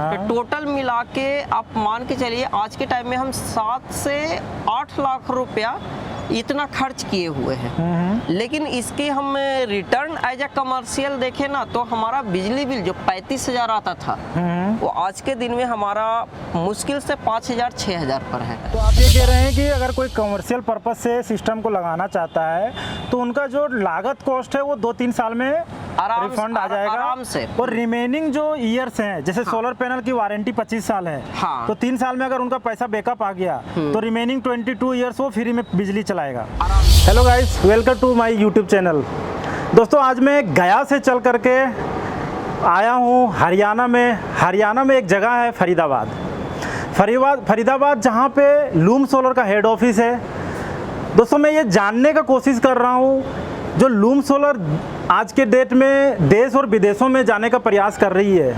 तो टोटल मिला के आप मान के चलिए आज के टाइम में हम 7 से 8 लाख रुपया इतना खर्च किए हुए हैं। लेकिन इसके हम रिटर्न एज ए कमर्शियल देखें ना तो हमारा बिजली बिल जो 35,000 आता था वो आज के दिन में हमारा मुश्किल से 5,000 6,000 पर है। तो आप ये कह रहे हैं कि अगर कोई कमर्शियल पर्पस से सिस्टम को लगाना चाहता है तो उनका जो लागत कॉस्ट है वो 2-3 साल में रिफंड आ जाएगा आराम से। और रिमेनिंग जो ईयर्स हैं जैसे सोलर पैनल की वारंटी 25 साल है, तो 3 साल में अगर उनका पैसा बैकअप आ गया तो रिमेनिंग 22 ईयर्स वो फ्री में बिजली चलाएगा। Hello guys, welcome to my YouTube channel. दोस्तों आज मैं गया से चल करके आया हूँ हरियाणा में एक जगह है फरीदाबाद जहाँ पे लूम सोलर का हेड ऑफिस है। दोस्तों मैं ये जानने का कोशिश कर रहा हूँ जो लूम सोलर आज के डेट में देश और विदेशों में जाने का प्रयास कर रही है,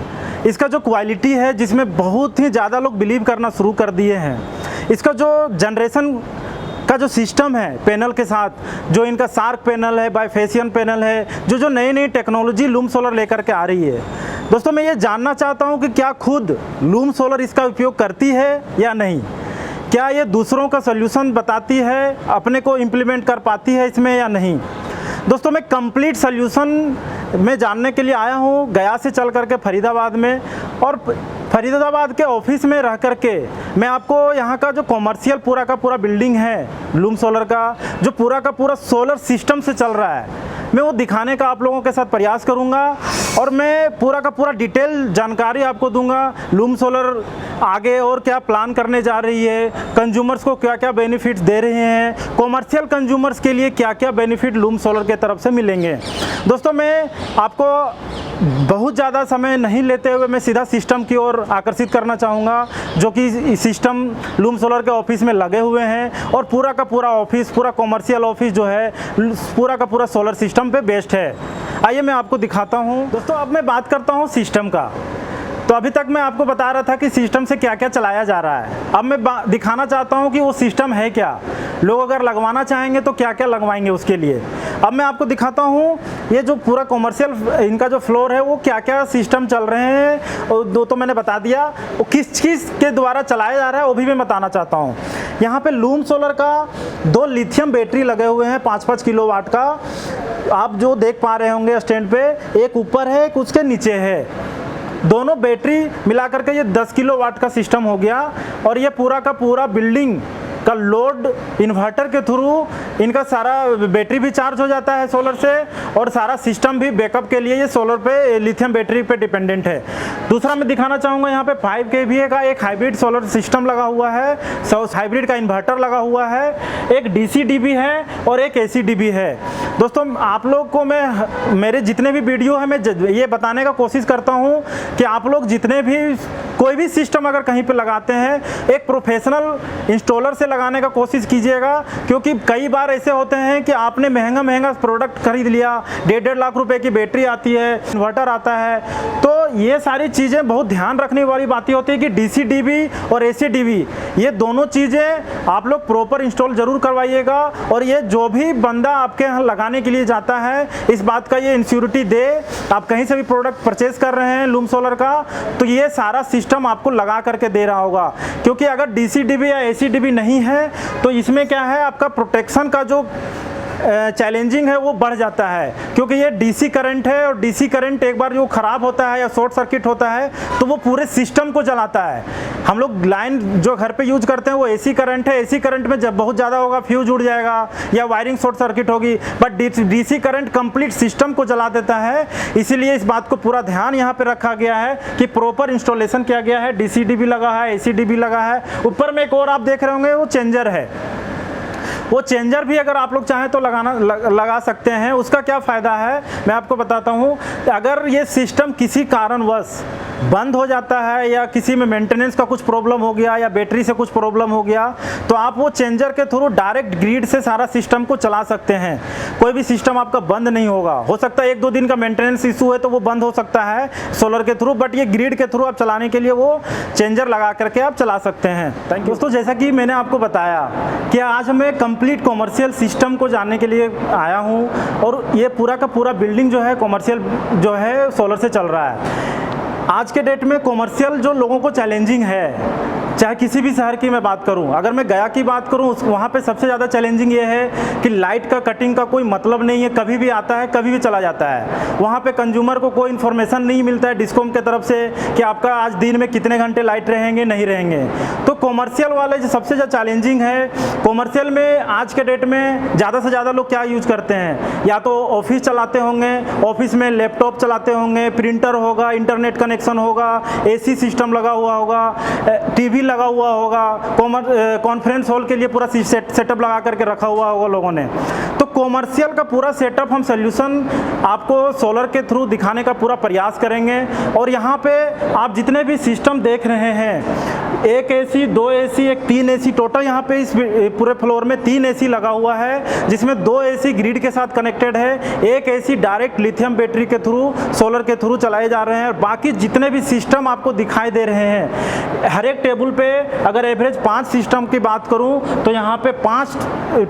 इसका जो क्वालिटी है जिसमें बहुत ही ज़्यादा लोग बिलीव करना शुरू कर दिए हैं, इसका जो जनरेशन का जो सिस्टम है पैनल के साथ, जो इनका शार्क पैनल है, बाइफेशियन पैनल है, जो नई टेक्नोलॉजी लूम सोलर लेकर के आ रही है। दोस्तों मैं ये जानना चाहता हूँ कि क्या खुद लूम सोलर इसका उपयोग करती है या नहीं, क्या ये दूसरों का सोल्यूशन बताती है, अपने को इम्प्लीमेंट कर पाती है इसमें या नहीं। दोस्तों मैं कंप्लीट सोल्यूशन में जानने के लिए आया हूँ गया से चल करके फरीदाबाद में, और फरीदाबाद के ऑफिस में रह करके मैं आपको यहाँ का जो कॉमर्शियल पूरा का पूरा बिल्डिंग है लूम सोलर का, जो पूरा का पूरा सोलर सिस्टम से चल रहा है, मैं वो दिखाने का आप लोगों के साथ प्रयास करूँगा और मैं पूरा का पूरा डिटेल जानकारी आपको दूंगा। लूम सोलर आगे और क्या प्लान करने जा रही है, कंज्यूमर्स को क्या क्या बेनिफिट्स दे रहे हैं, कॉमर्शियल कंज्यूमर्स के लिए क्या क्या बेनिफिट लूम सोलर के तरफ से मिलेंगे। दोस्तों मैं आपको बहुत ज़्यादा समय नहीं लेते हुए मैं सीधा सिस्टम की ओर आकर्षित करना चाहूँगा, जो कि सिस्टम लूम सोलर के ऑफिस में लगे हुए हैं और पूरा का पूरा ऑफिस, पूरा कॉमर्शियल ऑफिस जो है पूरा का पूरा सोलर सिस्टम पे बेस्ड है। आइए मैं आपको दिखाता हूँ। दोस्तों अब मैं बात करता हूँ सिस्टम का। तो अभी तक मैं आपको बता रहा था कि सिस्टम से क्या क्या चलाया जा रहा है, अब मैं दिखाना चाहता हूँ कि वो सिस्टम है क्या, लोग अगर लगवाना चाहेंगे तो क्या क्या लगवाएंगे उसके लिए। अब मैं आपको दिखाता हूँ ये जो पूरा कॉमर्शियल इनका जो फ्लोर है वो क्या क्या सिस्टम चल रहे हैं, और दो तो मैंने बता दिया, वो किस के द्वारा चलाया जा रहा है वो भी मैं बताना चाहता हूँ। यहाँ पे लूम सोलर का 2 लिथियम बैटरी लगे हुए हैं 5-5 किलोवाट का, आप जो देख पा रहे होंगे स्टैंड पे, एक ऊपर है एक उसके नीचे है। दोनों बैटरी मिलाकर के ये 10 किलोवाट का सिस्टम हो गया, और ये पूरा का पूरा बिल्डिंग का लोड इन्वर्टर के थ्रू इनका सारा बैटरी भी चार्ज हो जाता है सोलर से, और सारा सिस्टम भी बैकअप के लिए ये सोलर पे लिथियम बैटरी पे डिपेंडेंट है। दूसरा मैं दिखाना चाहूँगा यहाँ पे 5 kVA का एक हाइब्रिड सोलर सिस्टम लगा हुआ है, हाइब्रिड का इन्वर्टर लगा हुआ है, एक DC DB है और एक AC DB है। दोस्तों आप लोग को मैं मेरे जितने भी वीडियो है मैं ये बताने का कोशिश करता हूँ कि आप लोग जितने भी कोई भी सिस्टम अगर कहीं पे लगाते हैं एक प्रोफेशनल इंस्टॉलर से लगाने का कोशिश कीजिएगा, क्योंकि कई बार ऐसे होते हैं कि आपने महंगा प्रोडक्ट खरीद लिया, 1.5 लाख रुपए की बैटरी आती है, इन्वर्टर आता है, तो ये सारी चीज़ें बहुत ध्यान रखने वाली बातें होती है कि DC DB और AC DB ये दोनों चीज़ें आप लोग प्रॉपर इंस्टॉल जरूर करवाइएगा, और ये जो भी बंदा आपके यहाँ लगाने के लिए जाता है इस बात का ये इंश्योरिटी दे। आप कहीं से भी प्रोडक्ट परचेज कर रहे हैं लूम सोलर का तो ये सारा सिस्टम आपको लगा करके दे रहा होगा, क्योंकि अगर DC DB या AC DB नहीं है तो इसमें क्या है, आपका प्रोटेक्शन का जो चैलेंजिंग है वो बढ़ जाता है, क्योंकि ये DC करंट है, और DC करंट एक बार जो ख़राब होता है या शॉर्ट सर्किट होता है तो वो पूरे सिस्टम को जलाता है। हम लोग लाइन जो घर पे यूज करते हैं वो AC करंट है, AC करंट में जब बहुत ज़्यादा होगा फ्यूज उड़ जाएगा या वायरिंग शॉर्ट सर्किट होगी, but DC current complete system को जला देता है। इसीलिए इस बात को पूरा ध्यान यहाँ पे रखा गया है कि प्रॉपर इंस्टॉलेशन किया गया है। DC DB लगा है, AC DB लगा है, ऊपर में एक और आप देख रहे होंगे वो चेंजर है, वो चेंजर भी अगर आप लोग चाहें तो लगा सकते हैं। उसका क्या फ़ायदा है मैं आपको बताता हूँ। अगर ये सिस्टम किसी कारणवश बंद हो जाता है या किसी में मेंटेनेंस का कुछ प्रॉब्लम हो गया या बैटरी से कुछ प्रॉब्लम हो गया तो आप वो चेंजर के थ्रू डायरेक्ट ग्रिड से सारा सिस्टम को चला सकते हैं। कोई भी सिस्टम आपका बंद नहीं होगा। हो सकता है 1-2 दिन का मेंटेनेंस इशू है तो वो बंद हो सकता है सोलर के थ्रू, बट ये ग्रिड के थ्रू आप चलाने के लिए वो चेंजर लगा करके आप चला सकते हैं। थैंक यू दोस्तों, जैसा कि मैंने आपको बताया कि आज हमें कंप्लीट कॉमर्शियल सिस्टम को जानने के लिए आया हूँ, और ये पूरा का पूरा बिल्डिंग जो है कॉमर्शियल जो है सोलर से चल रहा है। आज के डेट में कॉमर्शियल जो लोगों को चैलेंजिंग है, चाहे किसी भी शहर की मैं बात करूं, अगर मैं गया की बात करूं, वहाँ पे सबसे ज़्यादा चैलेंजिंग ये है कि लाइट का कटिंग का कोई मतलब नहीं है, कभी भी आता है कभी भी चला जाता है। वहाँ पे कंज्यूमर को कोई इन्फॉर्मेशन नहीं मिलता है डिस्कॉम के तरफ से कि आपका आज दिन में कितने घंटे लाइट रहेंगे नहीं रहेंगे। तो कॉमर्शियल वाले जो सबसे ज़्यादा चैलेंजिंग है, कॉमर्शियल में आज के डेट में ज़्यादा से ज़्यादा लोग क्या यूज़ करते हैं, या तो ऑफिस चलाते होंगे, ऑफिस में लैपटॉप चलाते होंगे, प्रिंटर होगा, इंटरनेट कनेक्शन होगा, AC सिस्टम लगा हुआ होगा, TV लगा हुआ होगा, कॉन्फ्रेंस हॉल के लिए पूरा सेटअप लगा करके रखा हुआ होगा लोगों ने। तो कॉमर्शियल का पूरा सेटअप हम सोल्यूशन आपको सोलर के थ्रू दिखाने का पूरा प्रयास करेंगे। और यहाँ पे आप जितने भी सिस्टम देख रहे हैं, एक AC, 2 AC, एक 3 AC, टोटल यहाँ पे इस पूरे फ्लोर में 3 AC लगा हुआ है, जिसमें 2 AC ग्रिड के साथ कनेक्टेड है, एक AC डायरेक्ट लिथियम बैटरी के थ्रू सोलर के थ्रू चलाए जा रहे हैं। और बाकी जितने भी सिस्टम आपको दिखाई दे रहे हैं, हर एक टेबल पे अगर एवरेज 5 सिस्टम की बात करूं तो यहाँ पे 5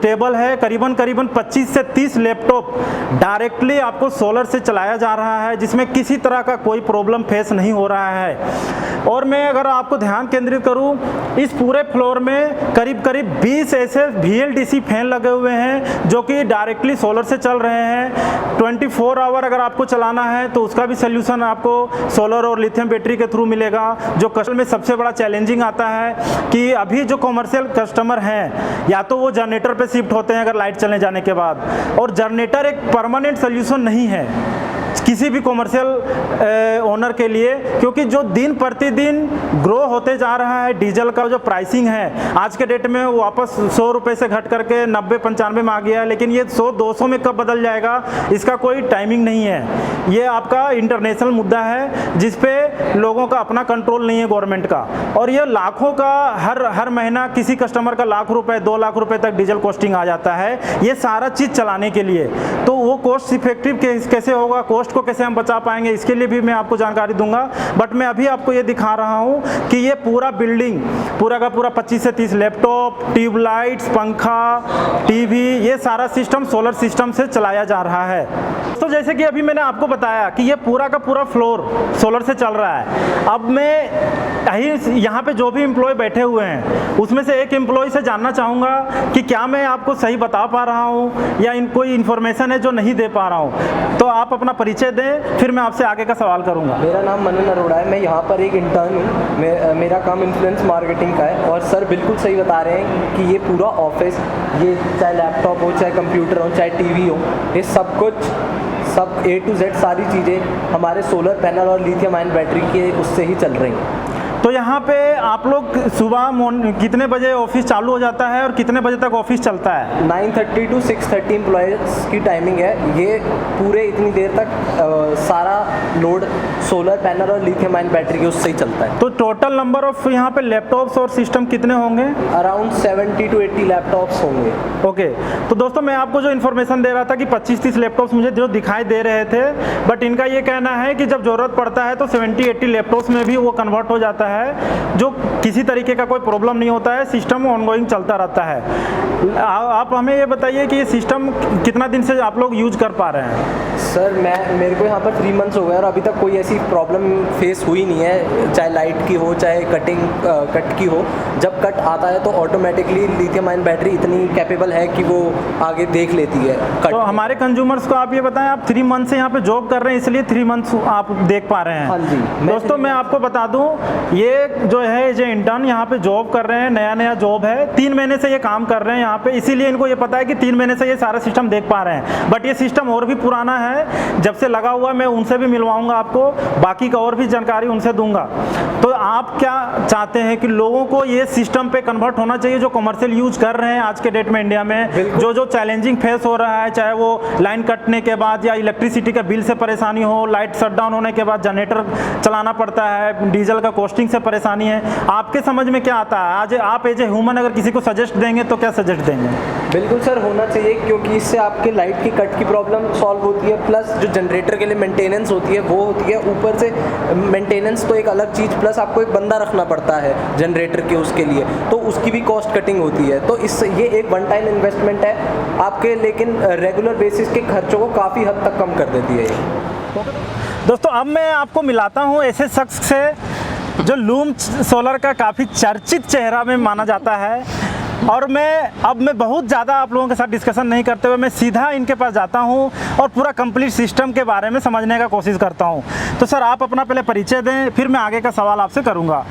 टेबल है, करीबन 25 से 30 लैपटॉप डायरेक्टली आपको सोलर से चलाया जा रहा है, जिसमें किसी तरह का कोई प्रॉब्लम फेस नहीं हो रहा है। और मैं अगर आपको ध्यान केंद्रित करूं, इस पूरे फ्लोर में करीब 20 ऐसे VLDC फैन लगे हुए हैं जो कि डायरेक्टली सोलर से चल रहे हैं। 24 आवर अगर आपको चलाना है तो उसका भी सोल्यूशन आपको सोलर और लिथियम बैटरी के थ्रू मिलेगा। जो कस्टमर में सबसे बड़ा चैलेंजिंग आता है कि अभी जो कॉमर्शियल कस्टमर हैं, या तो वो जनरेटर पे शिफ्ट होते हैं अगर लाइट चलने जाने के बाद, और जनरेटर एक परमानेंट सोल्यूशन नहीं है किसी भी कॉमर्शियल ओनर के लिए, क्योंकि जो दिन प्रतिदिन ग्रो होते जा रहा है डीजल का जो प्राइसिंग है, आज के डेट में वो वापस 100 रुपये से घट करके 90-95 में आ गया है, लेकिन ये 100-200 में कब बदल जाएगा इसका कोई टाइमिंग नहीं है। ये आपका इंटरनेशनल मुद्दा है जिस पे लोगों का अपना कंट्रोल नहीं है गवर्नमेंट का, और ये लाखों का हर महीना किसी कस्टमर का लाख रुपए 2 लाख रुपए तक डीजल कॉस्टिंग आ जाता है, ये सारा चीज़ चलाने के लिए। तो वो कॉस्ट इफेक्टिव कैसे होगा, कॉस्ट को कैसे हम बचा पाएंगे, इसके लिए भी मैं आपको जानकारी दूंगा। बट मैं अभी आपको ये दिखा रहा हूँ कि ये पूरा बिल्डिंग पूरा का पूरा 25 से 30 लैपटॉप, ट्यूबलाइट्स, पंखा, TV, ये सारा सिस्टम सोलर सिस्टम से चलाया जा रहा है। तो जैसे कि अभी मैंने आपको बताया कि ये पूरा का पूरा फ्लोर सोलर से चल रहा है। अब मैं यहाँ पे जो भी एम्प्लॉय बैठे हुए हैं उसमें से एक एम्प्लॉय से जानना चाहूँगा कि क्या मैं आपको सही बता पा रहा हूँ या कोई इन्फॉर्मेशन है जो नहीं दे पा रहा हूँ। तो आप अपना परिचय दें, फिर मैं आपसे आगे का सवाल करूँगा। मेरा नाम मनन अरोड़ा है, मैं यहाँ पर एक इंटर्न हूँ। मेरा काम इन्फ्लुएंस मार्केटिंग का है। और सर बिल्कुल सही बता रहे हैं कि ये पूरा ऑफिस, ये चाहे लैपटॉप हो, चाहे कंप्यूटर हो, चाहे TV हो, ये सब कुछ सब A to Z सारी चीज़ें हमारे सोलर पैनल और लिथियम आयन बैटरी के उससे ही चल रही हैं। तो यहाँ पे आप लोग सुबह कितने बजे ऑफिस चालू हो जाता है और कितने बजे तक ऑफिस चलता है? 9:30 to 6:30 एम्प्लॉयज़ की टाइमिंग है। ये पूरे इतनी देर तक सारा लोड सोलर पैनल और लिथियम आयन बैटरी के उससे ही चलता है। तो टोटल नंबर ऑफ यहाँ पे लैपटॉप्स और सिस्टम कितने होंगे? अराउंड 70 to 80 लैपटॉप्स होंगे। ओके, तो दोस्तों मैं आपको जो इन्फॉर्मेशन दे रहा था कि 25-30 लैपटॉप्स मुझे जो दिखाई दे रहे थे, बट इनका ये कहना है कि जब ज़रूरत पड़ता है तो 70-80 लैपटॉप्स में भी वो कन्वर्ट हो जाता है, जो किसी तरीके का कोई प्रॉब्लम नहीं होता है, सिस्टम ऑनगोइंग चलता रहता है। आप हमें ये बताइए कि ये सिस्टम कितना दिन से आप लोग यूज कर पा रहे हैं? सर मेरे को यहाँ पर 3 मंथ्स हो गए और अभी तक कोई ऐसी प्रॉब्लम फेस हुई नहीं है, चाहे लाइट की हो, चाहे कट की हो। जब कट आता है तो ऑटोमेटिकली लिथियम आयन बैटरी इतनी कैपेबल है कि वो आगे देख लेती है कट। तो हमारे कंज्यूमर्स को आप ये बताएं, आप 3 मंथ से यहाँ पे जॉब कर रहे हैं इसलिए 3 मंथ्स आप देख पा रहे हैं। हाँ जी। दोस्तों मैं आपको बता दूं, ये जो है जो इंटर्न यहाँ पे जॉब कर रहे हैं, नया जॉब है, 3 महीने से ये काम कर रहे हैं यहाँ पे, इसीलिए इनको ये पता है कि 3 महीने से ये सारा सिस्टम देख पा रहे हैं। बट ये सिस्टम और भी पुराना है, जब से लगा हुआ, मैं उनसे भी मिलवाऊंगा आपको, बाकी का और भी जानकारी उनसे दूंगा। तो आप क्या चाहते हैं कि लोगों को ये सिस्टम पे कन्वर्ट होना चाहिए जो कमर्शियल यूज कर रहे हैं आज के डेट में इंडिया में, जो चैलेंजिंग फेस हो रहा है, चाहे वो लाइन कटने के बाद या इलेक्ट्रिसिटी का बिल से परेशानी हो, लाइट शटडाउन होने के बाद जनरेटर चलाना पड़ता है, डीजल का कॉस्टिंग से परेशानी है। आपके समझ में क्या आता है? आज आप एज ए ह्यूमन अगर किसी को सजेस्ट देंगे तो क्या सजेस्ट देंगे? बिल्कुल सर, होना चाहिए, क्योंकि इससे आपके लाइट की कट की प्रॉब्लम सॉल्व होती है, प्लस जो जनरेटर के लिए मेंटेनेंस होती है वो होती है, ऊपर से मेंटेनेंस तो एक अलग चीज़, प्लस आपको एक बंदा रखना पड़ता है जनरेटर के उसके लिए, तो उसकी भी कॉस्ट कटिंग होती है। तो इससे ये एक वन टाइम इन्वेस्टमेंट है आपके, लेकिन रेगुलर बेसिस के खर्चों को काफ़ी हद तक कम कर देती है ये। दोस्तों अब मैं आपको मिलाता हूँ ऐसे शख्स से जो लूम सोलर का काफ़ी चर्चित चेहरा में माना जाता है, और मैं बहुत ज़्यादा आप लोगों के साथ डिस्कशन नहीं करते हुए मैं सीधा इनके पास जाता हूँ और पूरा कंप्लीट सिस्टम के बारे में समझने का कोशिश करता हूँ। तो सर आप अपना पहले परिचय दें, फिर मैं आगे का सवाल आपसे करूँगा।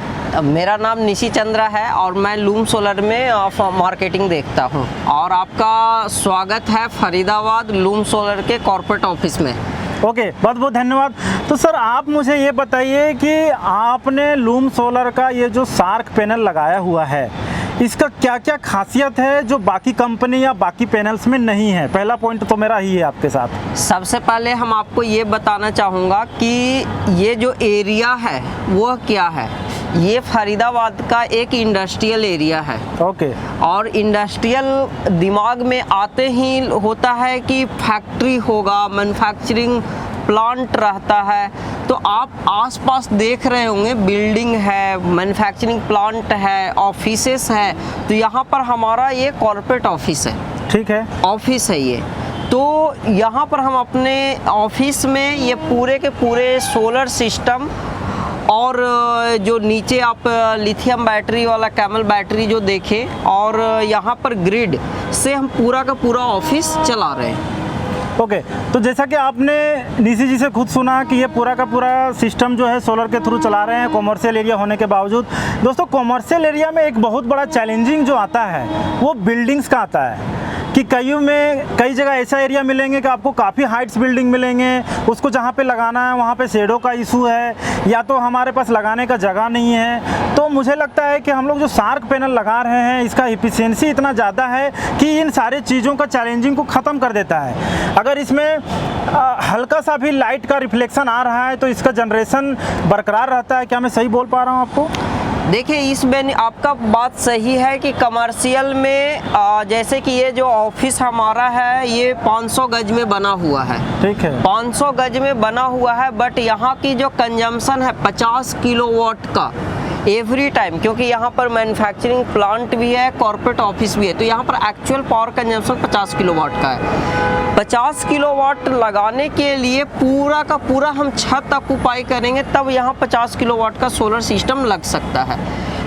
मेरा नाम निशी चंद्रा है और मैं लूम सोलर में मार्केटिंग देखता हूं, और आपका स्वागत है फरीदाबाद लूम सोलर के कॉर्पोरेट ऑफिस में। ओके, बहुत बहुत धन्यवाद। तो सर आप मुझे ये बताइए कि आपने लूम सोलर का ये जो शार्क पैनल लगाया हुआ है, इसका क्या क्या खासियत है जो बाकी कंपनी या बाकी पैनल्स में नहीं है? पहला पॉइंट तो मेरा ही है आपके साथ। सबसे पहले हम आपको ये बताना चाहूँगा कि ये जो एरिया है वो क्या है। ये फरीदाबाद का एक इंडस्ट्रियल एरिया है। ओके। और इंडस्ट्रियल दिमाग में आते ही होता है कि फैक्ट्री होगा, मैन्युफैक्चरिंग प्लांट रहता है। तो आप आसपास देख रहे होंगे बिल्डिंग है, मैन्युफैक्चरिंग प्लांट है, ऑफिसेस है। तो यहाँ पर हमारा ये कॉर्पोरेट ऑफिस है। ठीक है, ऑफिस है ये। तो यहाँ पर हम अपने ऑफिस में ये पूरे के पूरे सोलर सिस्टम और जो नीचे आप लिथियम बैटरी वाला कैमल बैटरी जो देखें, और यहाँ पर ग्रिड से हम पूरा का पूरा ऑफिस चला रहे हैं। ओके। तो जैसा कि आपने निशी जी से खुद सुना कि ये पूरा का पूरा सिस्टम जो है सोलर के थ्रू चला रहे हैं कॉमर्शियल एरिया होने के बावजूद। दोस्तों कॉमर्शियल एरिया में एक बहुत बड़ा चैलेंजिंग जो आता है वो बिल्डिंग्स का आता है कि कई जगह ऐसा एरिया मिलेंगे कि आपको काफ़ी हाइट्स बिल्डिंग मिलेंगे, उसको जहाँ पे लगाना है वहाँ पे शेडो का इशू है, या तो हमारे पास लगाने का जगह नहीं है। तो मुझे लगता है कि हम लोग जो शार्क पैनल लगा रहे हैं इसका इफिशिएंसी इतना ज़्यादा है कि इन सारे चीज़ों का चैलेंजिंग को ख़त्म कर देता है। अगर इसमें हल्का सा भी लाइट का रिफ्लेक्शन आ रहा है तो इसका जनरेशन बरकरार रहता है। क्या मैं सही बोल पा रहा हूँ आपको? देखिए इसमें आपका बात सही है कि कमर्शियल में जैसे कि ये जो ऑफिस हमारा है ये 500 गज में बना हुआ है। ठीक है, 500 गज में बना हुआ है, बट यहाँ की जो कंजम्पशन है 50 किलोवाट का एवरी टाइम, क्योंकि यहाँ पर मैन्युफैक्चरिंग प्लांट भी है, कॉर्पोरेट ऑफिस भी है। तो यहाँ पर एक्चुअल पावर कंजम्पशन 50 किलोवाट का है। 50 किलोवाट लगाने के लिए पूरा का पूरा हम छत ऑक्यूपाई करेंगे तब यहाँ 50 किलोवाट का सोलर सिस्टम लग सकता है।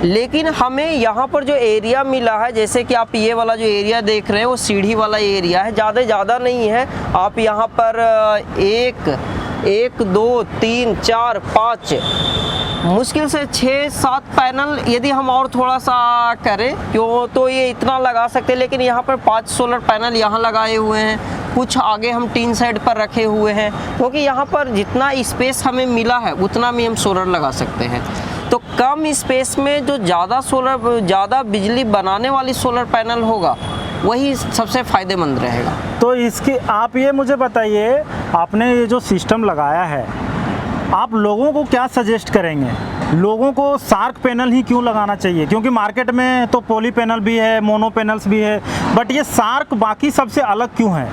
लेकिन हमें यहाँ पर जो एरिया मिला है, जैसे कि आप ये वाला जो एरिया देख रहे हैं वो सीढ़ी वाला एरिया है, ज़्यादा नहीं है। आप यहाँ पर 1 2 3 4 5 मुश्किल से 6-7 पैनल यदि हम और थोड़ा सा करें क्यों तो ये इतना लगा सकते हैं। लेकिन यहाँ पर 5 सोलर पैनल यहाँ लगाए हुए हैं, कुछ आगे हम टीन साइड पर रखे हुए हैं, क्योंकि यहाँ पर जितना स्पेस हमें मिला है उतना में हम सोलर लगा सकते हैं। तो कम स्पेस में जो ज़्यादा बिजली बनाने वाली सोलर पैनल होगा वही सबसे फ़ायदेमंद रहेगा। तो इसकी आप ये मुझे बताइए, आपने ये जो सिस्टम लगाया है आप लोगों को क्या सजेस्ट करेंगे? लोगों को शार्क पैनल ही क्यों लगाना चाहिए? क्योंकि मार्केट में तो पॉली पैनल भी है, मोनो पैनल्स भी है, बट ये शार्क बाकी सबसे अलग क्यों है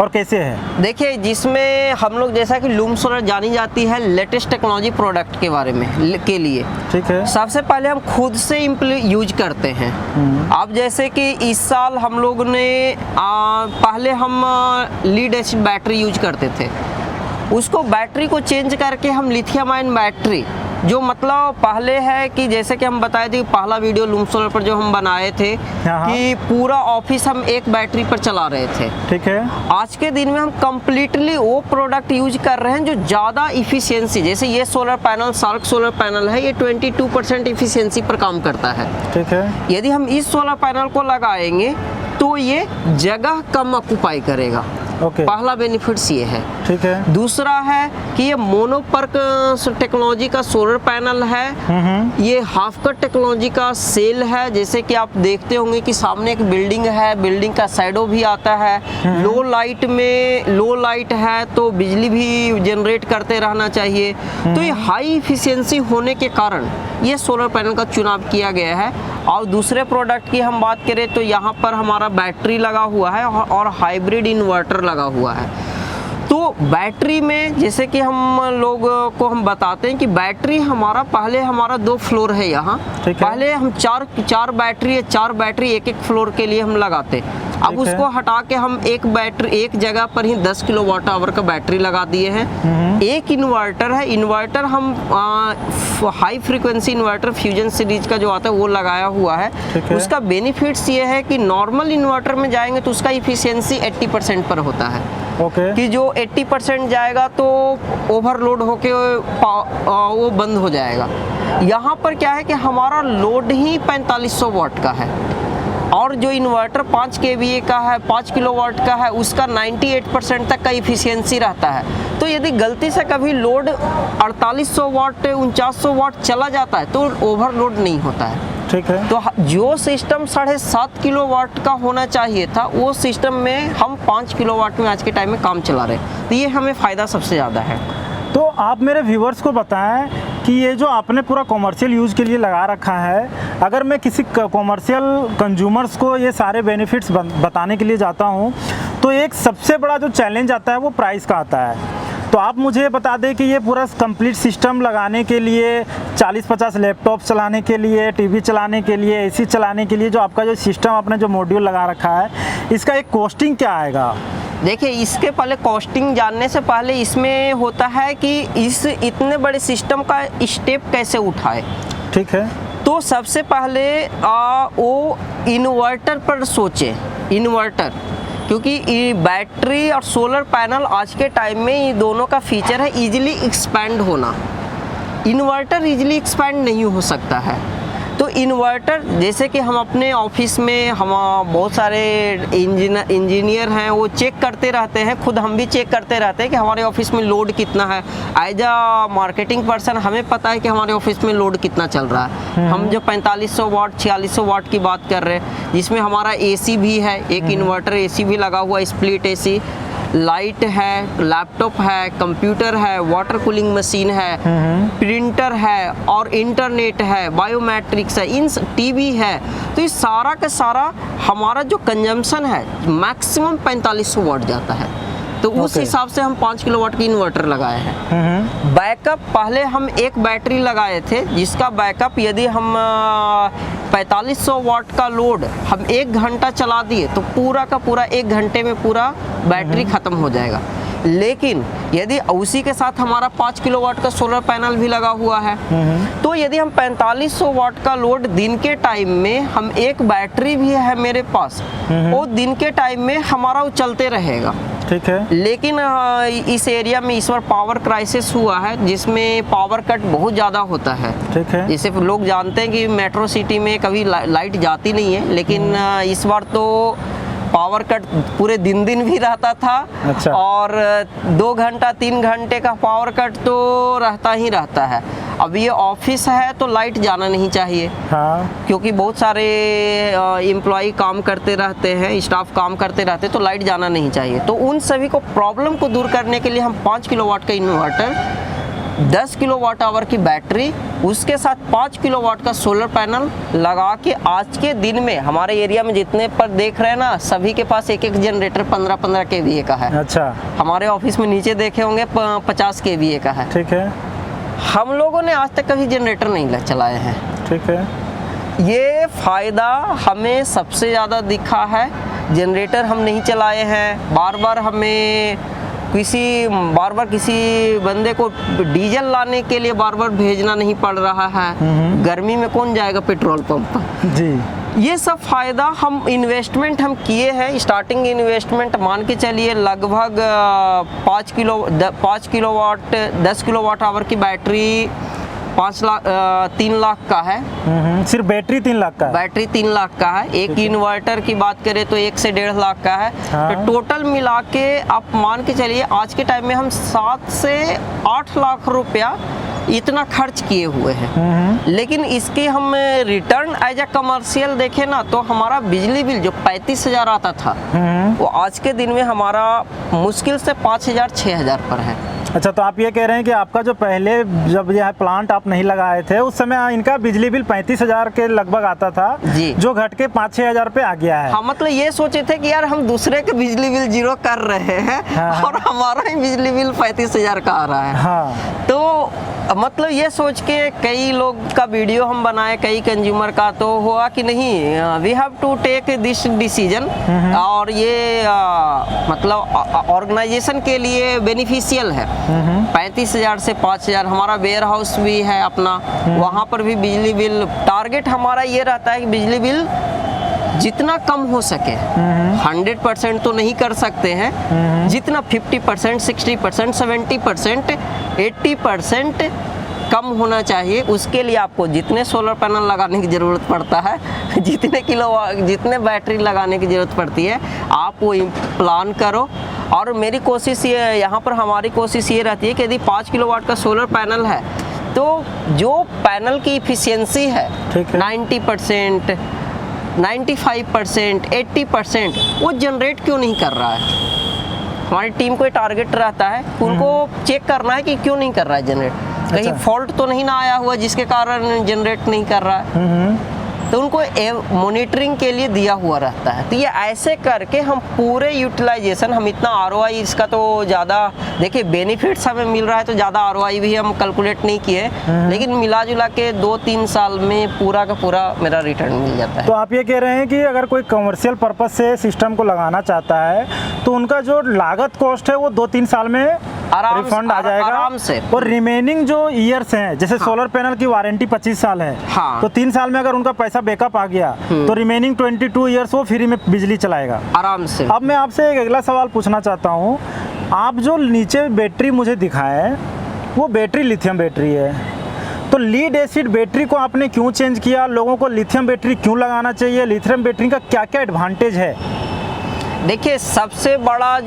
और कैसे है? देखिए जिसमें हम लोग जैसा कि लूम सोलर जानी जाती है लेटेस्ट टेक्नोलॉजी प्रोडक्ट के बारे में के लिए। ठीक है, सबसे पहले हम खुद से यूज करते हैं। अब जैसे कि इस साल हम लोग ने पहले हम लीड एसिड बैटरी यूज करते थे, उसको बैटरी को चेंज करके हम लिथियम आयन बैटरी, जो मतलब पहले है कि जैसे कि हम बताए थे पहला वीडियो लूम सोलर पर जो हम बनाए थे कि पूरा ऑफिस हम एक बैटरी पर चला रहे थे। ठीक है, आज के दिन में हम कम्प्लीटली वो प्रोडक्ट यूज कर रहे हैं जो ज़्यादा इफिशियंसी, जैसे ये solar panel shark solar panel है, ये 22% इफिशियंसी पर काम करता है। ठीक है, यदि हम इस सोलर पैनल को लगाएंगे तो ये जगह कम ऑक्यूपाई करेगा। ओके, पहला बेनिफिट्स ये है। ठीक है, दूसरा है कि ये मोनोपर्क टेक्नोलॉजी का सोलर पैनल है। ये हाफ कट टेक्नोलॉजी का सेल है। जैसे कि आप देखते होंगे कि सामने एक बिल्डिंग है, बिल्डिंग का शैडो भी आता है। लो लाइट है तो बिजली भी जनरेट करते रहना चाहिए। तो ये हाई इफिशियंसी होने के कारण ये सोलर पैनल का चुनाव किया गया है। और दूसरे प्रोडक्ट की हम बात करें तो यहाँ पर हमारा बैटरी लगा हुआ है और हाइब्रिड इन्वर्टर लगा हुआ है। तो बैटरी में जैसे कि हम लोग को हम बताते हैं कि बैटरी हमारा पहले हमारा 2 फ्लोर है यहाँ, ठीक है। पहले हम चार बैटरी एक फ्लोर के लिए हम लगाते। अब ठीक है। उसको हटा के हम एक जगह पर ही 10 किलोवाट आवर का बैटरी लगा दिए हैं। एक इन्वर्टर है, इन्वर्टर हम high frequency inverter fusion series का जो आता है वो लगाया हुआ है। ठीक है। उसका बेनिफिट्स ये है कि नॉर्मल इन्वर्टर में जाएंगे तो उसका इफिशियंसी 80% पर होता है, ओके। कि जो 80% जाएगा तो ओवरलोड होके वो बंद हो जाएगा। यहाँ पर क्या है कि हमारा लोड ही 4500 वाट का है और जो इन्वर्टर 5 kVA का है, 5 किलोवाट का है, उसका 98% तक का इफिशियंसी रहता है। तो यदि गलती से कभी लोड 4800 वाट 4900 वाट चला जाता है तो ओवरलोड नहीं होता है। ठीक है। तो जो सिस्टम 7.5 किलोवाट का होना चाहिए था वो सिस्टम में हम 5 किलोवाट में आज के टाइम में काम चला रहे हैं, तो ये हमें फ़ायदा सबसे ज़्यादा है। तो आप मेरे व्यूवर्स को बताएं कि ये जो आपने पूरा कॉमर्शियल यूज़ के लिए लगा रखा है, अगर मैं किसी कॉमर्शियल कंज्यूमर्स को ये सारे बेनिफिट्स बताने के लिए जाता हूँ तो एक सबसे बड़ा जो चैलेंज आता है वो प्राइस का आता है। तो आप मुझे बता दें कि ये पूरा कंप्लीट सिस्टम लगाने के लिए 40-50 लैपटॉप चलाने के लिए, टीवी चलाने के लिए, एसी चलाने के लिए जो आपका जो सिस्टम आपने जो मॉड्यूल लगा रखा है, इसका एक कॉस्टिंग क्या आएगा? देखिए, इसके पहले कॉस्टिंग जानने से पहले इसमें होता है कि इस इतने बड़े सिस्टम का स्टेप कैसे उठाए। ठीक है। तो सबसे पहले वो इन्वर्टर पर सोचे, इन्वर्टर, क्योंकि ये बैटरी और सोलर पैनल आज के टाइम में ये दोनों का फीचर है इजीली एक्सपैंड होना। इन्वर्टर इजीली एक्सपैंड नहीं हो सकता है। तो इन्वर्टर जैसे कि हम अपने ऑफिस में हम बहुत सारे इंजीनियर हैं, वो चेक करते रहते हैं, खुद हम भी चेक करते रहते हैं कि हमारे ऑफिस में लोड कितना है। एज अ मार्केटिंग पर्सन हमें पता है कि हमारे ऑफिस में लोड कितना चल रहा है। हम जो 4500 वाट 4600 वाट की बात कर रहे हैं, जिसमें हमारा एसी भी है, एक इन्वर्टर एसी भी लगा हुआ, स्प्लिट एसी, लाइट है, लैपटॉप है, कंप्यूटर है, वाटर कूलिंग मशीन है, प्रिंटर है और इंटरनेट है, बायोमेट्रिक्स है, इन टीवी है। तो ये सारा का सारा हमारा जो कंजम्पशन है मैक्सिमम 4500 वाट जाता है। तो उस Okay. हिसाब से हम 5 किलोवाट की इन्वर्टर लगाए हैं। बैकअप पहले हम एक बैटरी लगाए थे जिसका बैकअप यदि हम 4500 वाट का लोड हम 1 घंटा चला दिए तो पूरा का पूरा 1 घंटे में पूरा बैटरी ख़त्म हो जाएगा। लेकिन यदि उसी के साथ हमारा 5 किलोवाट का सोलर पैनल भी लगा हुआ है तो यदि हम 4500 वाट का लोड दिन के टाइम में, हम एक बैटरी भी है मेरे पास, वो दिन के टाइम में हमारा वो चलते रहेगा। ठीक है। लेकिन इस एरिया में इस बार पावर क्राइसिस हुआ है जिसमें पावर कट बहुत ज़्यादा होता है। ठीक है। जैसे लोग जानते हैं कि मेट्रो सिटी में कभी लाइट जाती नहीं है, लेकिन इस बार तो पावर कट पूरे दिन भी रहता था। अच्छा। और 2 घंटा 3 घंटे का पावर कट तो रहता ही रहता है। अब ये ऑफिस है तो लाइट जाना नहीं चाहिए। हाँ। क्योंकि बहुत सारे एम्प्लॉय काम करते रहते हैं, स्टाफ काम करते रहते हैं, तो लाइट जाना नहीं चाहिए। तो उन सभी को प्रॉब्लम को दूर करने के लिए हम 5 किलोवाट का इन्वर्टर, 10 किलोवाट आवर की बैटरी, उसके साथ 5 किलोवाट का सोलर पैनल लगा के आज के दिन में हमारे एरिया में जितने पर देख रहे हैं ना, सभी के पास एक जनरेटर 15-15 kVA का है। अच्छा। हमारे ऑफिस में नीचे देखे होंगे 50 kVA का है। ठीक है। हम लोगों ने आज तक कभी जनरेटर नहीं चलाए हैं। ठीक है। ये फ़ायदा हमें सबसे ज़्यादा दिखा है। जनरेटर हम नहीं चलाए हैं, बार बार किसी बंदे को डीजल लाने के लिए बार बार भेजना नहीं पड़ रहा है। गर्मी में कौन जाएगा पेट्रोल पंप पर। जी। ये सब फ़ायदा हम इन्वेस्टमेंट हम किए हैं। स्टार्टिंग इन्वेस्टमेंट मान के चलिए लगभग 5 किलोवाट 10 किलोवाट आवर की बैटरी 3 लाख का है। सिर्फ बैटरी 3 लाख का है? बैटरी 3 लाख का है। एक इन्वर्टर की बात करें तो 1 से 1.5 लाख का है। हाँ। तो टोटल मिला के आप मान के चलिए आज के टाइम में हम 7 से 8 लाख रुपया इतना खर्च किए हुए हैं। लेकिन इसके हम रिटर्न एज ए कमर्शियल देखें ना तो हमारा बिजली बिल जो 35,000 आता था वो आज के दिन में हमारा मुश्किल से 5,000 6,000 पर है। अच्छा, तो आप ये कह रहे हैं कि आपका जो पहले जब यह प्लांट आप नहीं लगाए थे उस समय इनका बिजली बिल 35,000 के लगभग आता था जी। जो घट के 5-6 हज़ार पे आ गया है। हाँ, मतलब ये सोचे थे कि यार हम दूसरे के बिजली बिल जीरो कर रहे हैं हाँ। और हमारा ही बिजली बिल 35,000 का आ रहा है। हाँ, तो मतलब ये सोच के कई लोग का वीडियो हम बनाए, कई कंज्यूमर का, तो हुआ कि नहीं, we have to take this decision, और ये मतलब ऑर्गेनाइजेशन के लिए बेनिफिशियल है। 35,000 से 5,000 हमारा वेयर हाउस भी है अपना, वहाँ पर भी बिजली बिल टारगेट हमारा ये रहता है कि बिजली बिल जितना कम हो सके, 100% तो नहीं कर सकते हैं, जितना 50%, 60%, 70%, 80% कम होना चाहिए। उसके लिए आपको जितने सोलर पैनल लगाने की ज़रूरत पड़ता है, जितने बैटरी लगाने की ज़रूरत पड़ती है, आप वो प्लान करो। और मेरी कोशिश ये, यहाँ पर हमारी कोशिश ये रहती है कि यदि 5 किलोवाट का सोलर पैनल है तो जो पैनल की इफिशियंसी है, ठीक है। 90%, 95%, 80% वो जनरेट क्यों नहीं कर रहा है। हमारी टीम को टारगेट रहता है, उनको चेक करना है कि क्यों नहीं कर रहा है जनरेट, कहीं फॉल्ट तो नहीं ना आया हुआ जिसके कारण जनरेट नहीं कर रहा है। तो उनको मॉनिटरिंग के लिए दिया हुआ रहता है। तो ये ऐसे करके हम पूरे यूटिलाइजेशन, हम इतना ROI इसका तो ज़्यादा, देखिए बेनिफिट्स हमें मिल रहा है तो ज़्यादा ROI भी हम कैलकुलेट नहीं किए, लेकिन मिला जुला के 2-3 साल में पूरा का पूरा मेरा रिटर्न मिल जाता है। तो आप ये कह रहे हैं कि अगर कोई कमर्शियल पर्पस से सिस्टम को लगाना चाहता है तो उनका जो लागत कॉस्ट है वो 2-3 साल में रिफंड आ जाएगा आराम से। और रिमेनिंग जो ईयर्स हैं, जैसे सोलर पैनल की वारंटी 25 साल है, हाँ। तो 3 साल में अगर उनका पैसा बैकअप आ गया तो रिमेनिंग 22 ईयर्स वो फ्री में बिजली चलाएगा आराम से। अब मैं आपसे एक अगला सवाल पूछना चाहता हूँ, आप जो नीचे बैटरी मुझे दिखाए वो बैटरी लिथियम बैटरी है, तो लीड एसिड बैटरी को आपने क्यों चेंज किया? लोगों को लिथियम बैटरी क्यों लगाना चाहिए? लिथियम बैटरी का क्या क्या एडवांटेज है? देखिए, सबसे बड़ा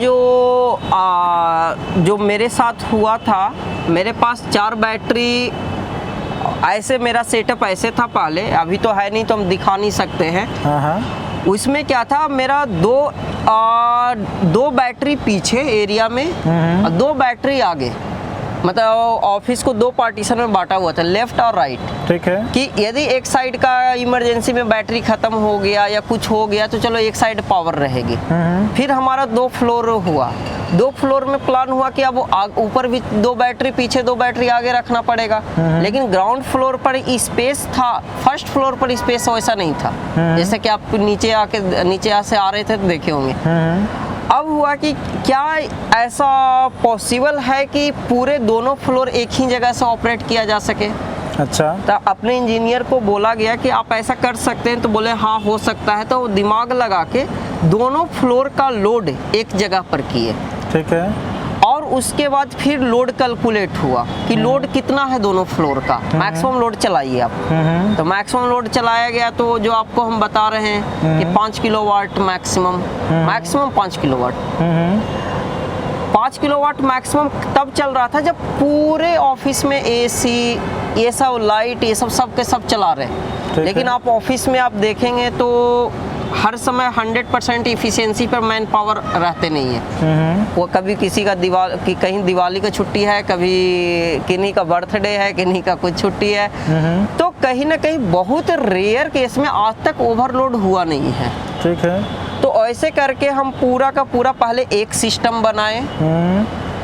जो मेरे साथ हुआ था, मेरे पास 4 बैटरी, ऐसे मेरा सेटअप ऐसे था पहले, अभी तो है नहीं तो हम दिखा नहीं सकते हैं। हाँ। उसमें क्या था, मेरा दो बैटरी पीछे एरिया में और 2 बैटरी आगे, मतलब ऑफिस को 2 पार्टीशन में बांटा हुआ था, लेफ्ट और राइट। ठीक है। कि यदि एक साइड का इमरजेंसी में बैटरी खत्म हो गया या कुछ हो गया तो चलो एक साइड पावर रहेगी। फिर हमारा 2 फ्लोर हुआ, 2 फ्लोर में प्लान हुआ कि अब ऊपर भी 2 बैटरी, पीछे 2 बैटरी आगे रखना पड़ेगा, लेकिन ग्राउंड फ्लोर पर स्पेस था, फर्स्ट फ्लोर पर स्पेस वैसा नहीं था, जैसे कि आप नीचे से आ रहे थे तो देखे होंगे। अब हुआ कि क्या ऐसा पॉसिबल है कि पूरे दोनों फ्लोर एक ही जगह से ऑपरेट किया जा सके? अच्छा। तो अपने इंजीनियर को बोला गया कि आप ऐसा कर सकते हैं, तो बोले हाँ हो सकता है। तो दिमाग लगा के दोनों फ्लोर का लोड एक जगह पर किए। ठीक है। और उसके बाद फिर लोड कैलकुलेट हुआ कि लोड कितना है दोनों फ्लोर का, मैक्सिमम लोड चलाइए आप। तो मैक्सिमम लोड चलाया गया, तो जो आपको हम बता रहे हैं कि 5 kilowatt maximum 5 kilowatt 5 kilowatt maximum तब चल रहा था जब पूरे ऑफिस में AC, ये सब लाइट, ये सब के सब चला रहे। लेकिन आप ऑफिस में आप देखेंगे तो हर समय 100% इफिशियंसी पर मैन पावर रहते नहीं है। वो कभी किसी का कहीं दिवाली का छुट्टी है, कभी किन्हीं का बर्थडे है, किन्हीं का कुछ छुट्टी है, तो कहीं ना कहीं बहुत रेयर केस में आज तक ओवरलोड हुआ नहीं है। ठीक है। तो ऐसे करके हम पूरा का पूरा पहले एक सिस्टम बनाए।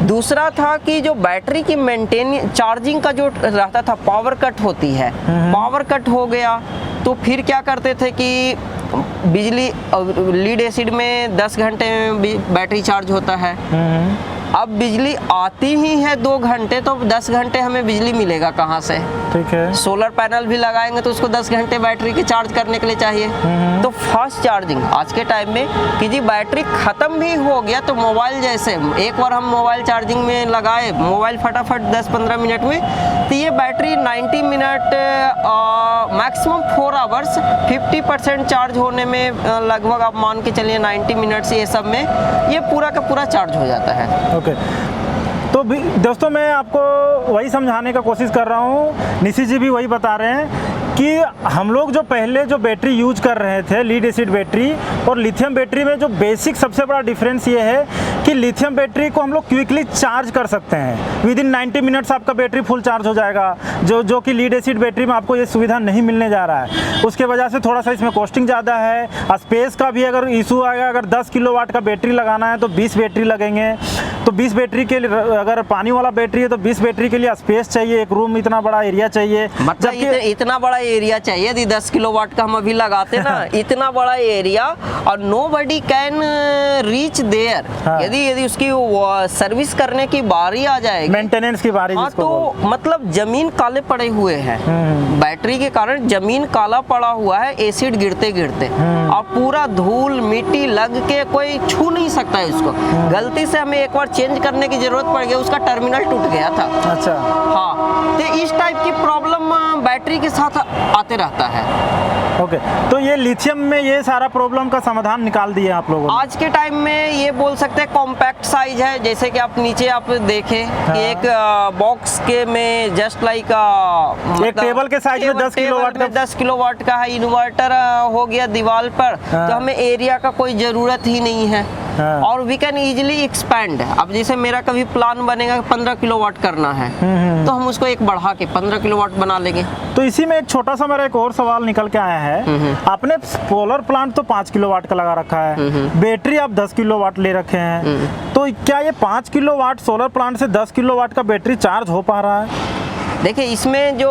दूसरा था कि जो बैटरी की चार्जिंग का जो रहता था, पावर कट होती है, पावर कट हो गया तो फिर क्या करते थे कि बिजली लीड एसिड में 10 घंटे में बैटरी चार्ज होता है। अब बिजली आती ही है 2 घंटे, तो 10 घंटे हमें बिजली मिलेगा कहाँ से? ठीक है। सोलर पैनल भी लगाएंगे तो उसको 10 घंटे बैटरी की चार्ज करने के लिए चाहिए। तो फास्ट चार्जिंग आज के टाइम में कि जी बैटरी खत्म भी हो गया तो मोबाइल, जैसे एक बार हम मोबाइल चार्जिंग में लगाए, मोबाइल फटाफट 10-15 मिनट में, तो ये battery 90 minute maximum 4 hours 50% charge होने में लगभग आप मान के चलिए 90 मिनट्स, ये सब में ये पूरा का पूरा चार्ज हो जाता है। ओके। तो दोस्तों मैं आपको वही समझाने का कोशिश कर रहा हूँ, निशी जी भी वही बता रहे हैं कि हम लोग जो पहले जो बैटरी यूज कर रहे थे, लीड एसिड बैटरी और लिथियम बैटरी में जो बेसिक सबसे बड़ा डिफरेंस ये है कि लिथियम बैटरी को हम लोग क्विकली चार्ज कर सकते हैं, विद इन 90 मिनट्स आपका बैटरी फुल चार्ज हो जाएगा, जो कि लीड एसिड बैटरी में आपको ये सुविधा नहीं मिलने जा रहा है। उसके वजह से थोड़ा सा इसमें कॉस्टिंग ज़्यादा है। स्पेस का भी अगर इशू आएगा, अगर 10 किलोवाट का बैटरी लगाना है तो 20 बैटरी लगेंगे, तो 20 बैटरी के लिए अगर पानी वाला बैटरी है तो 20 बैटरी के लिए स्पेस चाहिए, एक रूम इतना बड़ा एरिया चाहिए। मतलब इतना बड़ा एरिया चाहिए। यदि 10 किलोवाट का हम अभी लगाते ना इतना बड़ा एरिया, और नोबडी कैन रीच देयर। यदि उसकी सर्विस करने की बारी आ जाएगी, मेंटेनेंस की बारी, तो मतलब जमीन काले पड़े हुए हैं। बैटरी के कारण जमीन काला पड़ा हुआ है, एसिड गिरते गिरते, और पूरा धूल मिट्टी लग के कोई छू नहीं सकता है उसको। गलती से हमें एक बार चेंज करने की जरूरत पड़ गई, उसका टर्मिनल टूट गया था। अच्छा, हाँ, तो इस टाइप की प्रॉब्लम बैटरी के साथ आते रहता है। ओके, तो ये लिथियम में ये सारा प्रॉब्लम का समाधान निकाल दिए आप लोगों ने। आज के टाइम में ये बोल सकते हैं कॉम्पैक्ट साइज है, जैसे कि आप नीचे आप देखें कि एक बॉक्स के में जस्ट लाइक एक टेबल के साइज में 10 किलोवाट का 10 किलोवाट का है, इन्वर्टर हो गया दीवार पर, तो हमें एरिया का कोई जरूरत ही नहीं है। और वी कैन इजीली एक्सपैंड। अब जैसे मेरा कभी प्लान बनेगा 15 किलोवाट करना है, तो हम उसको एक बढ़ा के 15 किलोवाट बना लेंगे। तो इसी में एक छोटा सा मेरा एक और सवाल निकल के आया है। आपने सोलर प्लांट तो 5 किलोवाट का लगा रखा है, बैटरी आप 10 किलोवाट ले रखे हैं, तो क्या ये 5 किलोवाट सोलर प्लांट से 10 किलोवाट का बैटरी चार्ज हो पा रहा है? देखिए, इसमें जो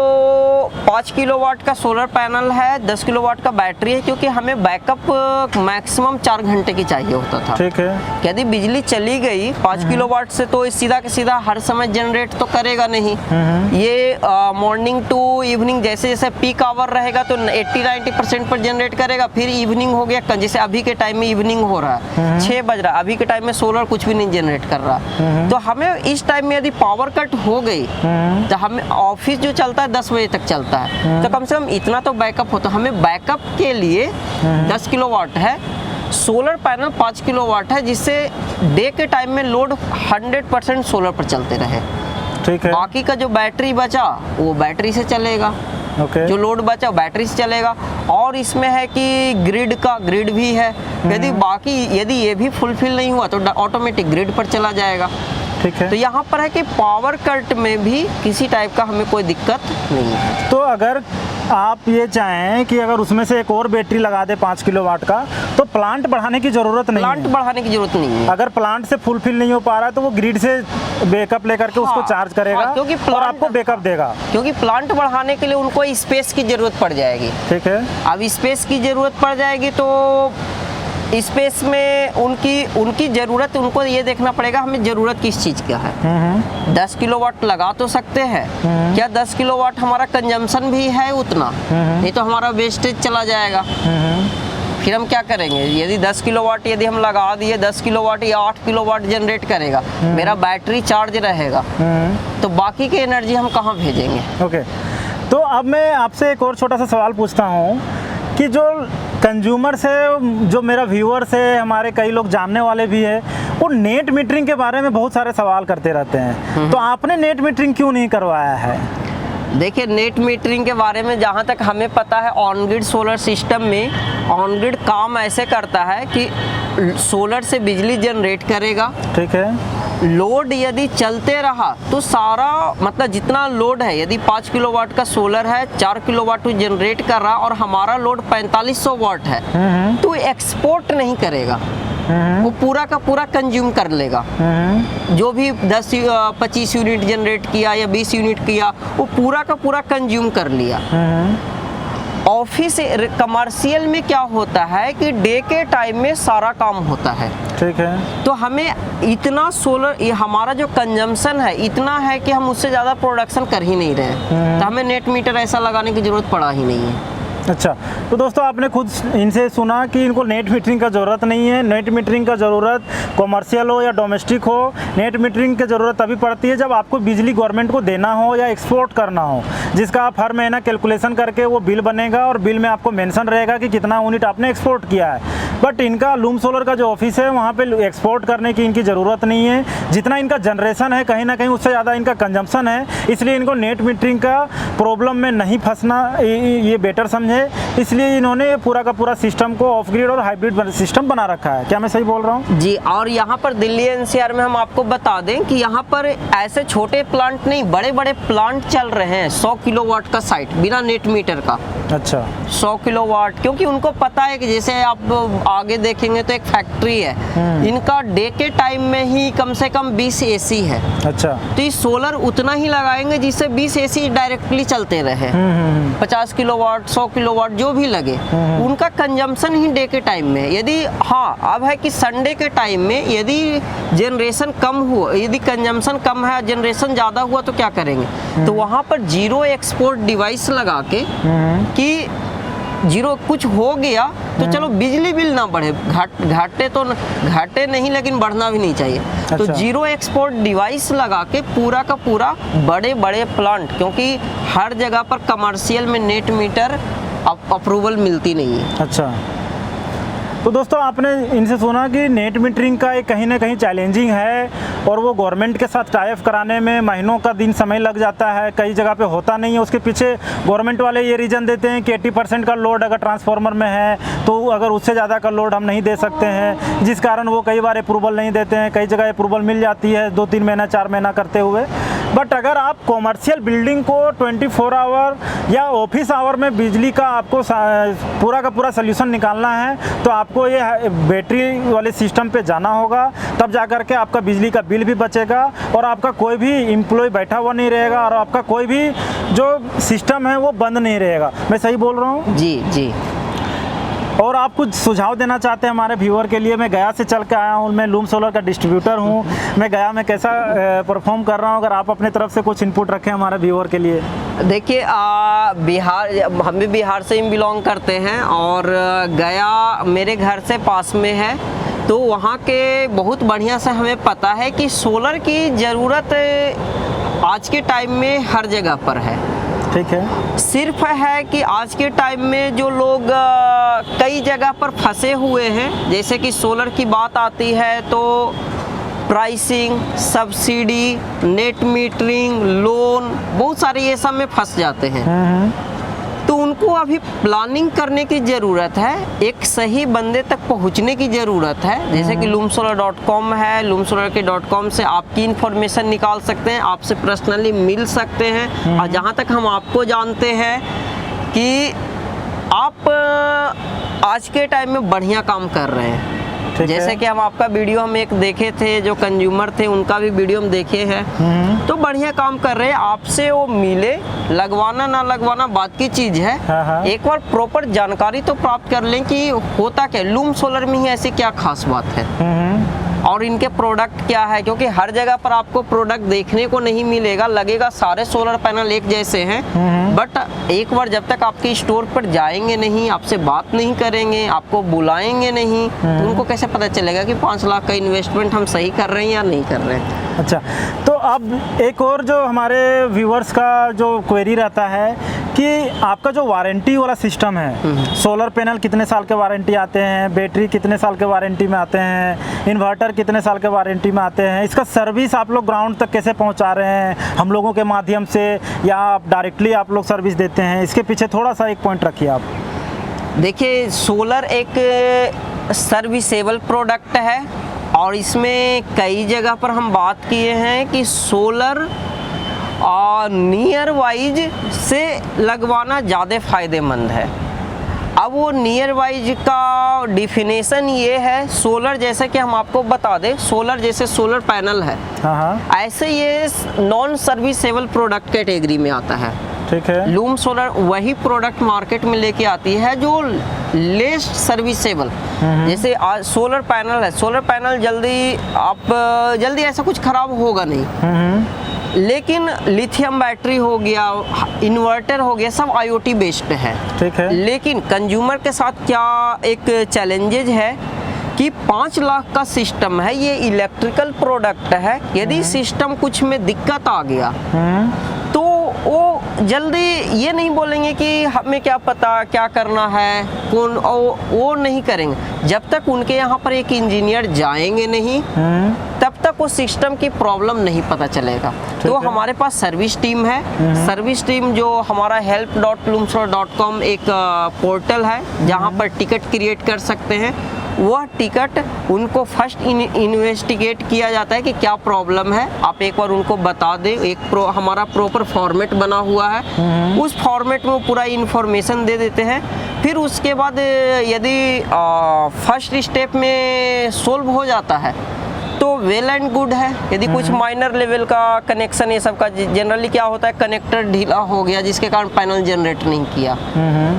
5 किलोवाट का सोलर पैनल है, 10 किलोवाट का बैटरी है, क्योंकि हमें बैकअप मैक्सिमम 4 घंटे की चाहिए होता था। ठीक है। यदि बिजली चली गई 5 किलोवाट से, तो सीधा के सीधा हर समय जनरेट तो करेगा नहीं। ये मॉर्निंग टू इवनिंग, जैसे जैसे पीक आवर रहेगा तो 80-90% पर जनरेट करेगा। फिर इवनिंग हो गया, जैसे अभी के टाइम में इवनिंग हो रहा है, 6 बज रहा है, अभी के टाइम में सोलर कुछ भी नहीं जनरेट कर रहा। तो हमें इस टाइम में यदि पावर कट हो गई, तो हमें ऑफिस जो चलता है 10 बजे तक चलता है, तो कम से कम इतना तो बैकअप होता। हमें बैकअप के लिए 10 किलोवाट है, सोलर पैनल 5 किलोवाट है, जिससे डे के टाइम में लोड 100% सोलर पर चलते रहे। ठीक है। बाकी का जो बैटरी बचा वो बैटरी से चलेगा। ओके। जो लोड बचा वो बैटरी से चलेगा। और इसमें है कि ग्रिड भी है, यदि ये भी फुलफिल नहीं हुआ तो ऑटोमेटिक ग्रिड पर चला जाएगा। ठीक है। तो यहाँ पर है कि पावर कट में भी किसी टाइप का हमें कोई दिक्कत नहीं है। तो अगर आप ये चाहें कि अगर उसमें से एक और बैटरी लगा दे 5 किलोवाट का, तो प्लांट बढ़ाने की जरूरत नहीं है। प्लांट बढ़ाने की जरूरत नहीं है। अगर प्लांट से फुलफिल नहीं हो पा रहा है तो वो ग्रिड से बैकअप लेकर के उसको चार्ज करेगा, क्योंकि और आपको बैकअप देगा। क्योंकि प्लांट बढ़ाने के लिए उनको स्पेस की जरूरत पड़ जाएगी। ठीक है। अब स्पेस की जरूरत पड़ जाएगी तो स्पेस में उनकी ज़रूरत, उनको ये देखना पड़ेगा हमें ज़रूरत किस चीज़ का है। 10 किलोवाट लगा तो सकते हैं, क्या 10 किलोवाट हमारा कंजम्पशन भी है उतना? नहीं तो हमारा वेस्टेज चला जाएगा। फिर हम क्या करेंगे? यदि 10 किलोवाट यदि हम लगा दिए, 10 किलोवाट या 8 किलोवाट जनरेट करेगा, मेरा बैटरी चार्ज रहेगा, तो बाकी की एनर्जी हम कहाँ भेजेंगे? ओके, तो अब मैं आपसे एक और छोटा सा सवाल पूछता हूँ कि जो कंज्यूमर्स है, जो मेरा व्यूअर्स है, हमारे कई लोग जानने वाले भी है, वो नेट मीटरिंग के बारे में बहुत सारे सवाल करते रहते हैं। तो आपने नेट मीटरिंग क्यों नहीं करवाया है? देखिए, नेट मीटरिंग के बारे में जहाँ तक हमें पता है, ऑन ग्रिड सोलर सिस्टम में ऑन ग्रिड काम ऐसे करता है कि सोलर से बिजली जनरेट करेगा। ठीक है। लोड यदि चलते रहा तो सारा, मतलब जितना लोड है, यदि 5 किलोवाट का सोलर है, 4 किलोवाट जनरेट कर रहा और हमारा लोड 4500 वाट है, तो एक्सपोर्ट नहीं करेगा, वो पूरा का पूरा कंज्यूम कर लेगा। जो भी 10-25 यूनिट जनरेट किया या 20 यूनिट किया, वो पूरा का पूरा कंज्यूम कर लिया। ऑफिस कमर्शियल में क्या होता है कि डे के टाइम में सारा काम होता है। ठीक है। तो हमें इतना सोलर, ये हमारा जो कंजम्पशन है इतना है कि हम उससे ज़्यादा प्रोडक्शन कर ही नहीं रहे, तो हमें नेट मीटर ऐसा लगाने की ज़रूरत पड़ा ही नहीं है। अच्छा, तो दोस्तों आपने खुद इनसे सुना कि इनको नेट मीटरिंग का ज़रूरत नहीं है। नेट मीटरिंग का ज़रूरत कॉमर्शियल हो या डोमेस्टिक हो, नेट मीटरिंग की ज़रूरत तभी पड़ती है जब आपको बिजली गवर्नमेंट को देना हो या एक्सपोर्ट करना हो, जिसका आप हर महीना कैलकुलेशन करके वो बिल बनेगा और बिल में आपको मेंशन रहेगा कि कितना यूनिट आपने एक्सपोर्ट किया है। बट इनका लूम सोलर का जो ऑफिस है वहाँ पे एक्सपोर्ट करने की इनकी ज़रूरत नहीं है। जितना इनका जनरेशन है कहीं ना कहीं उससे ज़्यादा इनका कंजम्पशन है, इसलिए इनको नेट मीटरिंग का प्रॉब्लम में नहीं फंसना ये बेटर समझे इसलिए इन्होंने ये पूरा का पूरा सिस्टम को ऑफ ग्रिड और हाइब्रिड सिस्टम बना रखा है। क्या मैं सही बोल रहा हूँ? जी, और यहाँ पर दिल्ली एनसीआर में हम आपको बता दें कि यहाँ पर ऐसे छोटे प्लांट नहीं, बड़े बड़े प्लांट चल रहे हैं 100 किलोवाट का साइट बिना नेट मीटर का। अच्छा, 100 किलोवाट, क्योंकि उनको पता है कि जैसे आप आगे देखेंगे तो एक फैक्ट्री है, इनका डे के टाइम में ही कम से कम 20 एसी है। अच्छा, तो ये सोलर उतना ही लगाएंगे जिससे 20 एसी डायरेक्टली चलते रहे। 50 किलोवाट 100 किलोवाट जो भी लगे, उनका कंजम्पशन ही डे के टाइम में। यदि हाँ, अब है कि संडे के टाइम में यदि जनरेशन कम हुआ, यदि कंजम्पशन कम है, जनरेशन ज़्यादा हुआ तो क्या करेंगे? तो वहाँ पर जीरो एक्सपोर्ट डिवाइस लगा के कि जीरो कुछ हो गया तो चलो बिजली बिल ना बढ़े, घाटे नहीं लेकिन बढ़ना भी नहीं चाहिए। तो अच्छा। जीरो एक्सपोर्ट डिवाइस लगा के पूरा का पूरा बड़े बड़े प्लांट, क्योंकि हर जगह पर कमर्शियल में नेट मीटर अप्रूवल मिलती नहीं है। अच्छा, तो दोस्तों आपने इनसे सुना कि नेट मीटरिंग का एक कहीं ना कहीं चैलेंजिंग है और वो गवर्नमेंट के साथ टाई-अप कराने में महीनों का दिन समय लग जाता है, कई जगह पे होता नहीं है। उसके पीछे गवर्नमेंट वाले ये रीज़न देते हैं कि 80% का लोड अगर ट्रांसफार्मर में है तो अगर उससे ज़्यादा का लोड हम नहीं दे सकते हैं, जिस कारण वो कई बार अप्रूवल नहीं देते हैं। कई जगह अप्रूवल मिल जाती है 2-3 महीना 4 महीना करते हुए। बट अगर आप कॉमर्शियल बिल्डिंग को 24 आवर या ऑफिस आवर में बिजली का आपको पूरा का पूरा सोल्यूशन निकालना है तो आपको ये बैटरी वाले सिस्टम पे जाना होगा, तब जाकर के आपका बिजली का बिल भी बचेगा और आपका कोई भी एम्प्लॉय बैठा हुआ नहीं रहेगा और आपका कोई भी जो सिस्टम है वो बंद नहीं रहेगा। मैं सही बोल रहा हूँ? जी जी। और आप कुछ सुझाव देना चाहते हैं हमारे व्यूअर के लिए? मैं गया से चल के आया हूँ, मैं लूम सोलर का डिस्ट्रीब्यूटर हूँ, मैं गया में कैसा परफॉर्म कर रहा हूँ, अगर आप अपने तरफ से कुछ इनपुट रखें हमारे व्यूअर के लिए। देखिए, बिहार, हम भी बिहार से ही बिलोंग करते हैं और गया मेरे घर से पास में है, तो वहाँ के बहुत बढ़िया से हमें पता है कि सोलर की ज़रूरत आज के टाइम में हर जगह पर है। ठीक है, सिर्फ है कि आज के टाइम में जो लोग कई जगह पर फंसे हुए हैं, जैसे कि सोलर की बात आती है तो pricing, subsidy, net metering, loan, बहुत सारे ये सब में फंस जाते हैं। तो उनको अभी प्लानिंग करने की ज़रूरत है, एक सही बंदे तक पहुंचने की ज़रूरत है। जैसे कि loomsolar.com है, loomsolar के .com से आपकी इन्फॉर्मेशन निकाल सकते हैं, आपसे पर्सनली मिल सकते हैं। और जहाँ तक हम आपको जानते हैं कि आप आज के टाइम में बढ़िया काम कर रहे हैं। जैसे कि हम आपका वीडियो हम एक देखे थे, जो कंज्यूमर थे उनका भी वीडियो हम देखे हैं, तो बढ़िया काम कर रहे हैं। आपसे वो मिले, लगवाना ना लगवाना बात की चीज़ है। एक बार प्रॉपर जानकारी तो प्राप्त कर लें कि होता क्या, लूम सोलर में ही ऐसी क्या खास बात है और इनके प्रोडक्ट क्या है, क्योंकि हर जगह पर आपको प्रोडक्ट देखने को नहीं मिलेगा। लगेगा सारे सोलर पैनल एक जैसे हैं, बट एक बार जब तक आपके स्टोर पर जाएंगे नहीं, आपसे बात नहीं करेंगे, आपको बुलाएंगे नहीं, तो उनको कैसे पता चलेगा कि 5 लाख का इन्वेस्टमेंट हम सही कर रहे हैं या नहीं कर रहे हैं। अच्छा, तो अब एक और जो हमारे व्यूअर्स का जो क्वेरी रहता है कि आपका जो वारंटी वाला सिस्टम है, सोलर पैनल कितने साल के वारंटी आते हैं, बैटरी कितने साल के वारंटी में आते हैं, इन्वर्टर कितने साल के वारंटी में आते हैं, इसका सर्विस आप लोग ग्राउंड तक कैसे पहुंचा रहे हैं, हम लोगों के माध्यम से या आप डायरेक्टली आप लोग सर्विस देते हैं, इसके पीछे थोड़ा सा एक पॉइंट रखिए आप। देखिए, सोलर एक सर्विसेबल प्रोडक्ट है और इसमें कई जगह पर हम बात किए हैं कि सोलर नियर वाइज से लगवाना ज़्यादा फायदेमंद है। अब वो नियर वाइज का डिफिनेशन ये है, सोलर जैसे कि हम आपको बता दें, सोलर जैसे सोलर पैनल है, ऐसे ये नॉन सर्विसेबल प्रोडक्ट कैटेगरी में आता है। ठीक है, लूम सोलर वही प्रोडक्ट मार्केट में लेके आती है जो लेस सर्विसेबल। जैसे आज सोलर पैनल है, सोलर पैनल जल्दी ऐसा कुछ खराब होगा नहीं, लेकिन लिथियम बैटरी हो गया, इन्वर्टर हो गया, सब IoT बेस्ड है। ठीक है, लेकिन कंज्यूमर के साथ क्या एक चैलेंजेज है कि 5 लाख का सिस्टम है, ये इलेक्ट्रिकल प्रोडक्ट है, यदि सिस्टम कुछ में दिक्कत आ गया तो वो जल्दी ये नहीं बोलेंगे कि हमें क्या पता क्या करना है, वो नहीं करेंगे। जब तक उनके यहाँ पर एक इंजीनियर जाएंगे नहीं, तब तब तक उस सिस्टम की प्रॉब्लम नहीं पता चलेगा। तो है। हमारे पास सर्विस टीम है। सर्विस टीम जो हमारा help.loomsolar.com एक पोर्टल है जहाँ पर टिकट क्रिएट कर सकते हैं। वह टिकट उनको फर्स्ट इन्वेस्टिगेट किया जाता है कि क्या प्रॉब्लम है, आप एक बार उनको बता दें। हमारा प्रॉपर फॉर्मेट बना हुआ है, उस फॉर्मेट में वो पूरा इन्फॉर्मेशन दे देते हैं। फिर उसके बाद यदि फर्स्ट स्टेप में सोल्व हो जाता है तो वेल एंड गुड है। यदि कुछ माइनर लेवल का कनेक्शन ये सब का, जनरली क्या होता है कनेक्टर ढीला हो गया जिसके कारण पैनल जनरेट नहीं किया,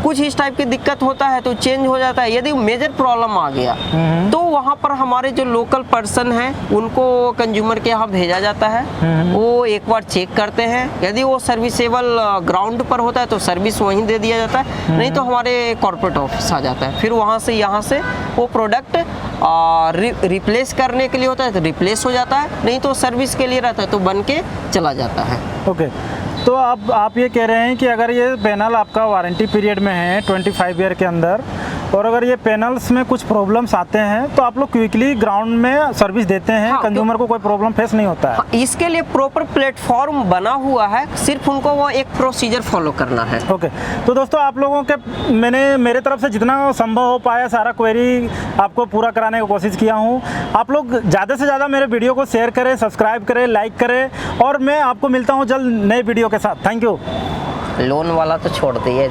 कुछ इस टाइप की दिक्कत होता है तो चेंज हो जाता है। यदि मेजर प्रॉब्लम आ गया तो वहाँ पर हमारे जो लोकल पर्सन हैं उनको कंज्यूमर के यहाँ भेजा जाता है। वो एक बार चेक करते हैं, यदि वो सर्विसेबल ग्राउंड पर होता है तो सर्विस वहीं दे दिया जाता है, नहीं तो हमारे कॉर्पोरेट ऑफिस आ जाता है। फिर वहाँ से यहाँ से वो प्रोडक्ट रिप्लेस करने के लिए होता है तो रिप्लेस हो जाता है, नहीं तो सर्विस के लिए रहता है तो बन के चला जाता है। ओके, तो अब आप ये कह रहे हैं कि अगर ये पैनल आपका वारंटी पीरियड में है 25 ईयर के अंदर, और अगर ये पैनल्स में कुछ प्रॉब्लम्स आते हैं तो आप लोग क्विकली ग्राउंड में सर्विस देते हैं, हाँ, कंज्यूमर को कोई प्रॉब्लम फेस नहीं होता है। हाँ, इसके लिए प्रॉपर प्लेटफॉर्म बना हुआ है, सिर्फ उनको वो एक प्रोसीजर फॉलो करना है। ओके, तो दोस्तों आप लोगों के मेरे तरफ से जितना संभव हो पाया सारा क्वेरी आपको पूरा कराने की कोशिश किया हूँ। आप लोग ज़्यादा से ज़्यादा मेरे वीडियो को शेयर करें, सब्सक्राइब करें, लाइक करें, और मैं आपको मिलता हूँ जल्द नए वीडियो के साथ। Thank you. लोन वाला तो छोड़ दिए।